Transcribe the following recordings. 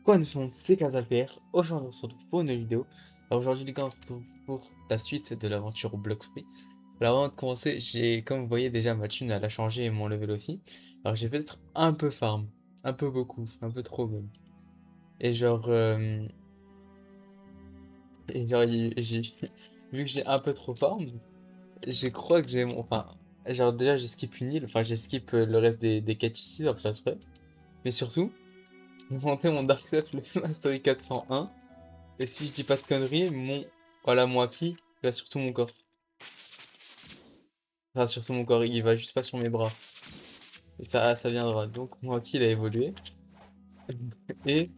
Quoi, nous sommes c'est CasaPR. Aujourd'hui, on se retrouve pour une vidéo. Alors aujourd'hui, les gars, on se retrouve pour la suite de l'aventure Bloxpree. Alors avant de commencer, comme vous voyez déjà, ma thune, elle a changé et mon level aussi. Alors j'ai peut-être un peu farm. Un peu beaucoup. Un peu trop même. Et vu que j'ai un peu trop farm, je crois que enfin, genre déjà, j'ai skip une île. Enfin, j'ai skip le reste des quêtes ici, à place près. Mais surtout, j'ai monté mon Darkseid le Mastery 401. Et si je dis pas de conneries, voilà, mon Happy, il va sur tout mon corps. Enfin, sur tout mon corps, il va juste pas sur mes bras. Et ça viendra. Donc, mon Happy, il a évolué. Et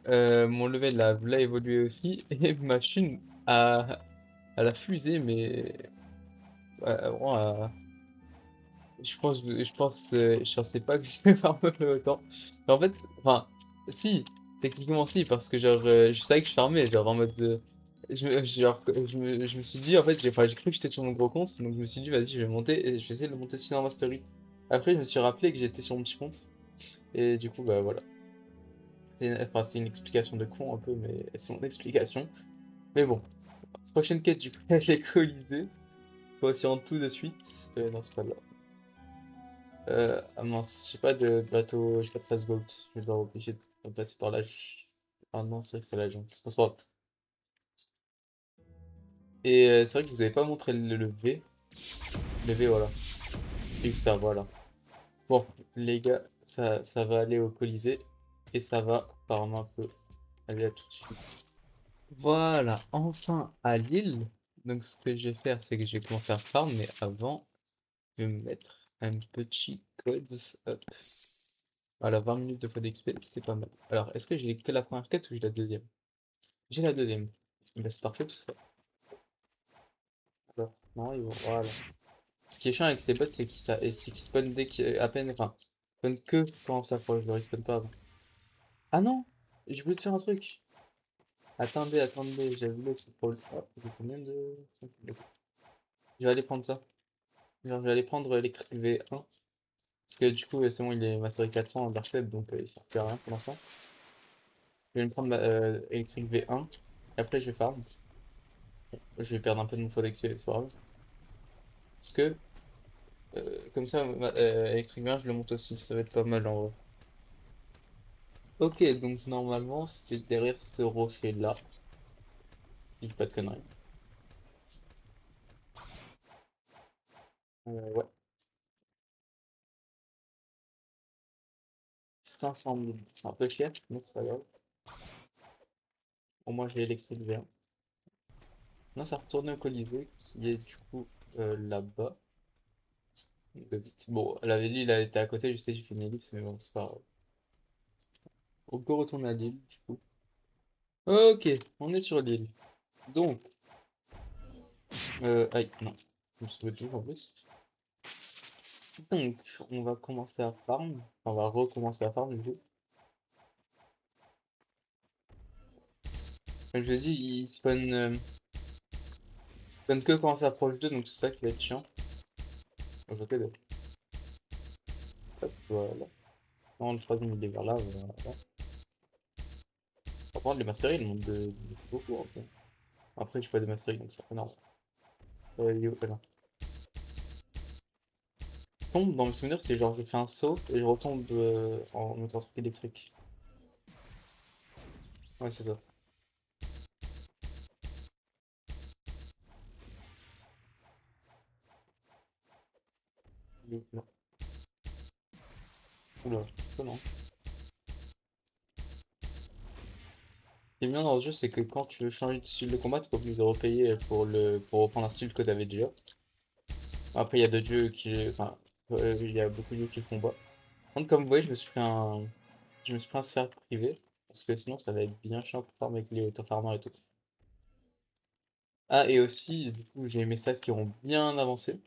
mon level l'a évolué aussi. Et ma chune elle a fusé, mais vraiment, je pensais pas que je vais farmer autant. Mais en fait, enfin, si, techniquement si, parce que je savais que je farmais, genre en mode, je me suis dit, en fait, enfin, j'ai cru que j'étais sur mon gros compte, donc je me suis dit, vas-y, je vais monter, et je vais essayer de monter 6 dans Mastery. Après, je me suis rappelé que j'étais sur mon petit compte, et du coup, bah voilà. Enfin, c'est une explication de con un peu, mais c'est mon explication. Mais bon, prochaine quête, du coup, les Colisées. Voici en tout de suite. Non, c'est pas là. Ah mince, j'ai pas de bateau, j'ai pas de fastboat. Je vais devoir obligé de passer par là. Ah non, c'est vrai que c'est la jungle. Bon, c'est pas grave. Et c'est vrai que je vous avais pas montré le V. Le V, voilà. C'est juste ça, voilà. Bon, les gars, ça va aller au Colisée. Et ça va, apparemment, un peu aller à tout de suite. Voilà, enfin à Lille. Donc ce que je vais faire, c'est que je vais commencer à farm, mais avant, je vais me mettre un petit code. Hop. Voilà, 20 minutes de fois d'XP, c'est pas mal. Alors, est-ce que j'ai que la première quête ou j'ai la deuxième? J'ai la deuxième. Bah, c'est parfait tout ça. Alors, non, voilà. Ce qui est chiant avec ces bots, c'est qu'ils spawnent dès qu'il à peine. Enfin, ils spawnent que quand on s'approche, je leur spawn pas avant. Ah non! Je voulais te faire un truc. Attendez, j'avais oublié ce problème. Ah, j'ai combien de. Je vais aller prendre ça. Genre, je vais aller prendre Electric V1. Parce que du coup, c'est bon, il est Mastery 400 en Dark Web, donc il sert plus à rien pour l'instant. Je vais me prendre Electric V1. Et après, je vais farm. Je vais perdre un peu de mon fois d'XP, c'est pas grave. Parce que, comme ça, Electric V1, je le monte aussi. Ça va être pas mal en vrai. Ok, donc normalement, c'est derrière ce rocher-là. Je dis pas de conneries. Ouais. 500 000. C'est un peu cher, mais c'est pas grave. Au moins, j'ai Electric V1. Non, ça retourne au Colisée, qui est du coup là-bas. Vite. Bon, l'île a été à côté, je sais, j'ai fait une ellipse, mais bon, c'est pas grave. On peut retourner à l'île, du coup. Ok, on est sur l'île. Donc, aïe, non. Je me suis sauvé en plus. Donc, on va commencer à farm. Enfin, on va recommencer à farm, du coup. Comme je l'ai dit, spawn que quand on s'approche d'eux, donc c'est ça qui va être chiant. Je fais deux. Hop, voilà. Non, le troisième, il est vers là, voilà. Par contre, les masteries, ils montent de beaucoup, un peu. Après, je fais des masteries, donc c'est pas normal. Yo, là. Ce qu'on, dans mes souvenirs, c'est genre, je fais un saut et je retombe en étant truc électrique. Ouais, c'est ça. Non. Oula, ça non. Ce qui est bien dans ce jeu, c'est que quand tu veux changer de style de combat, t'es pas obligé de repayer pour reprendre un style que t'avais déjà. Après, il y a d'autres jeux enfin, il y a beaucoup de jeux qui le font pas. Par contre, comme vous voyez, je me suis pris un serveur privé. Parce que sinon, ça va être bien chiant pour farmer avec les auto-farmers et tout. Ah, et aussi, du coup, j'ai mes stats qui ont bien avancé.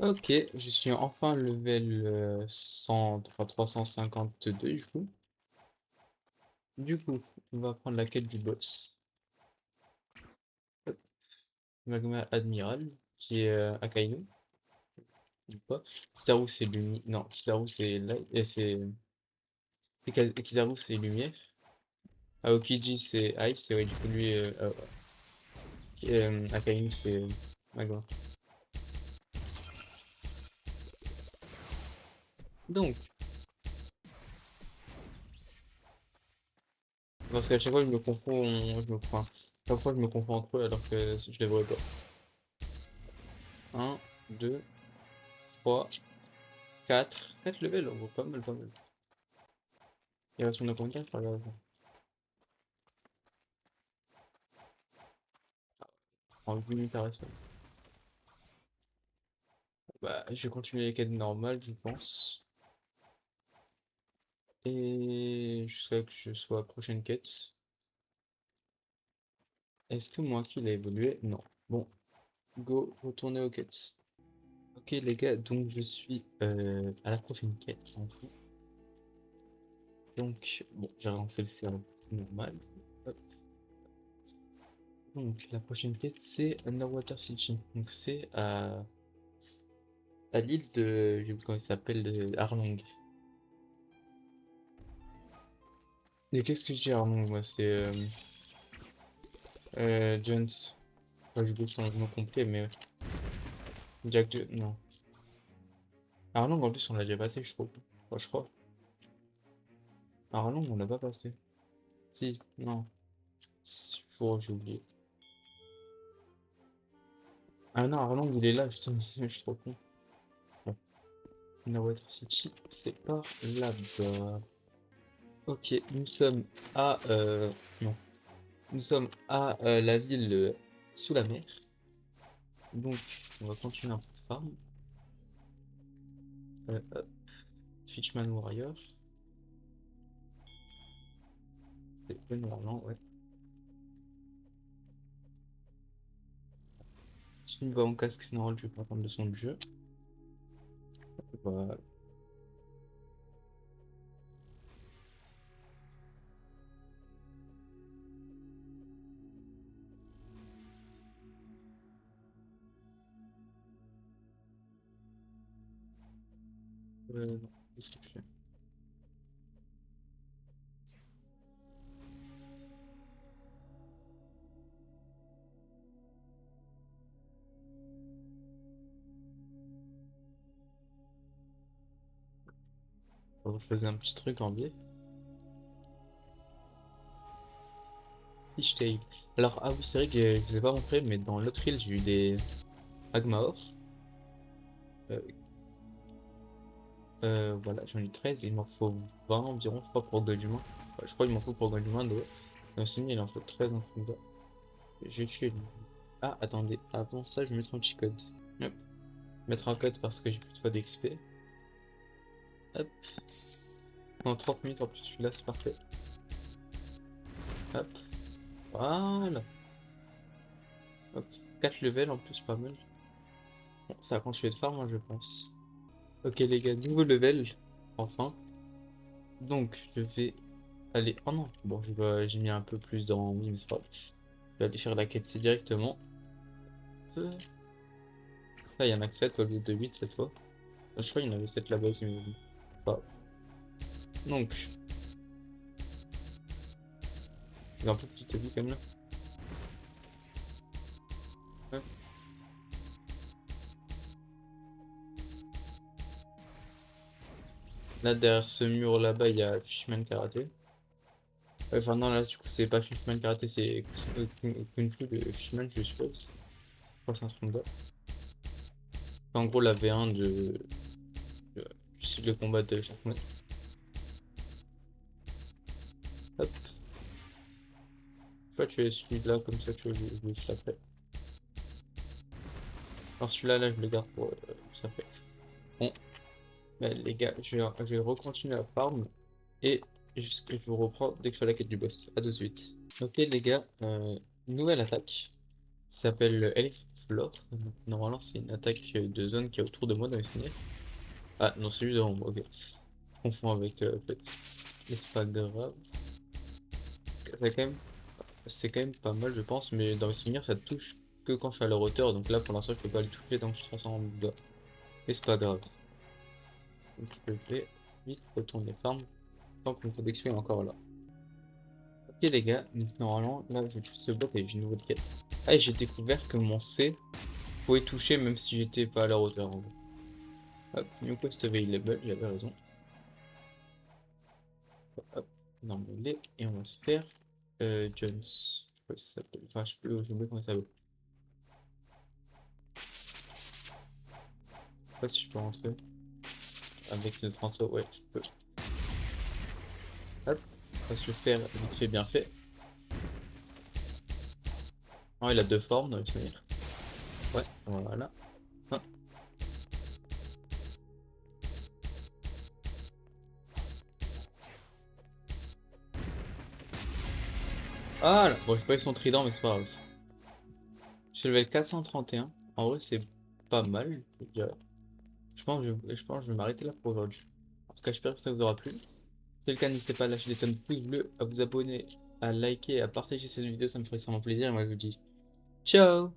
Ok, je suis enfin level 100, enfin 352 du coup. Du coup, on va prendre la quête du boss. Hop, Magma Admiral, qui est Akainu, ou pas. Kizaru c'est Lumi... Non, Kizaru c'est Light, et c'est... Kizaru c'est Lumière. Aokiji c'est Ice, et ouais, du coup lui, Akainu c'est Magma. Donc, parce qu'à chaque fois je me confonds, enfin, chaque fois je me confonds entre eux alors que je les vois pas. Un, 2, 3, 4. 4 levels, on voit pas mal, pas mal. Il reste mon combien? Je regarde. En 8 minutes à reste. Bah, je vais continuer les quêtes normales, je pense. Et jusqu'à que je sois à la prochaine quête. Est-ce que moi qui l'ai évolué? Non. Bon, go, retourner aux quêtes. Ok les gars, donc je suis à la prochaine quête, en fait. Donc, bon, j'ai relancé le cerveau, c'est normal. Hop. Donc, la prochaine quête, c'est Underwater City. Donc, c'est à l'île de... j'ai oublié comment il s'appelle, Arlong. Et qu'est-ce que je dis Arlong, moi? C'est Jones. Enfin, j'ai oublié son nom complet, mais Jack Jones, non. Arlong, en plus, on l'a déjà passé, je trouve. Enfin, je crois. Arlong, on l'a pas passé. Si, non. Oh, j'ai oublié. Ah non, Arlong, il est là, justement. Je suis trop con. Bon. Underwater City, c'est par là-bas. Ok, nous sommes à... non. Nous sommes à la ville sous la mer. Donc, on va continuer un peu de farm. Hop, Fishman Warrior. C'est le Norland, ouais. Si on va en casque Snorl, je vais pas prendre le son du jeu. Voilà. Non, qu'est-ce que je fais? Je faisais un petit truc en biais. Fishtail. Alors, ah oui, c'est vrai que je vous ai pas montré, mais dans l'autre île, j'ai eu des Magmaor. Euh, voilà, j'en ai 13 et il m'en faut 20 environ, je crois, pour Gold humain. Ouais, je crois qu'il m'en faut pour Gold humain, de... sinon, il en faut 13 en tout cas. J'ai tué lui. Ah, attendez, avant ça, je vais mettre un petit code. Hop, mettre un code parce que j'ai plus de fois d'XP. Hop, en 30 minutes en plus, celui-là, c'est parfait. Hop, voilà. Hop, 4 levels en plus, pas mal. Bon, ça va continuer de farm, moi, je pense. Ok, les gars, nouveau level, enfin. Donc, je vais aller. Oh non, bon, j'ai mis un peu plus dans. Oui, mais c'est pas grave. Je vais aller faire la quête directement. Là, il y en a que 7 au lieu de 8 cette fois. Je crois qu'il y en avait 7 là-bas aussi, mais bon. Pas. Donc, il y a un peu de petite vie quand même là. Hop. Là, derrière ce mur là-bas, il y a Fishman Karaté. Enfin, non, là, du coup, c'est pas Fishman Karaté, c'est Kung Fu de Fishman, je suppose. Je crois que c'est un truc là. En gros, la V1 de du style de combat de Sharkman. Hop. Tu vois, tu es celui-là, comme ça, tu vois, je le sais après. Alors, celui-là, là, je le garde pour ça fait. Bon, bah, les gars, je vais recontinuer la farm. Et je vous reprends dès que je fais la quête du boss. A tout de suite. Ok les gars, nouvelle attaque. qui s'appelle le Elixflor. Donc, normalement, c'est une attaque de zone qui est autour de moi dans les souvenirs. Ah, non, c'est juste devant moi, ok. Je confonds avec Flex. Mais c'est pas grave. C'est quand même pas mal, je pense, mais dans mes souvenirs, ça touche que quand je suis à leur hauteur. Donc là, pour l'instant, je peux pas le toucher, donc je transforme en dégâts. Mais c'est pas grave. Donc, je peux play. Vite, retourne les farms. Tant que le code d'XP est encore là. Ok, les gars, donc normalement, là, je touche ce bot et j'ai une nouvelle quête. Ah, et j'ai découvert que mon C pouvait toucher même si j'étais pas à leur hauteur. En gros. Hop, New Quest available, j'avais raison. Hop, normalement, et on va se faire Jones. Je sais pas si ça s'appelle. Enfin, je peux, j'ai oublié comment ça s'appelle. Je sais pas si je peux rentrer avec le transfert. Ouais, je peux. Hop, on va se le faire vite fait, bien fait. Oh, il a deux formes dans le souvenir. Ouais, voilà. Ah, ah là, bon, j'ai pas eu son trident, mais c'est pas grave. Je suis level 431. En vrai, c'est pas mal, je dirais. Je pense que je vais m'arrêter là pour aujourd'hui. En tout cas, j'espère que ça vous aura plu. Si c'est le cas, n'hésitez pas à lâcher des tonnes de pouces bleus, à vous abonner, à liker et à partager cette vidéo, ça me ferait extrêmement plaisir. Et moi, je vous dis ciao!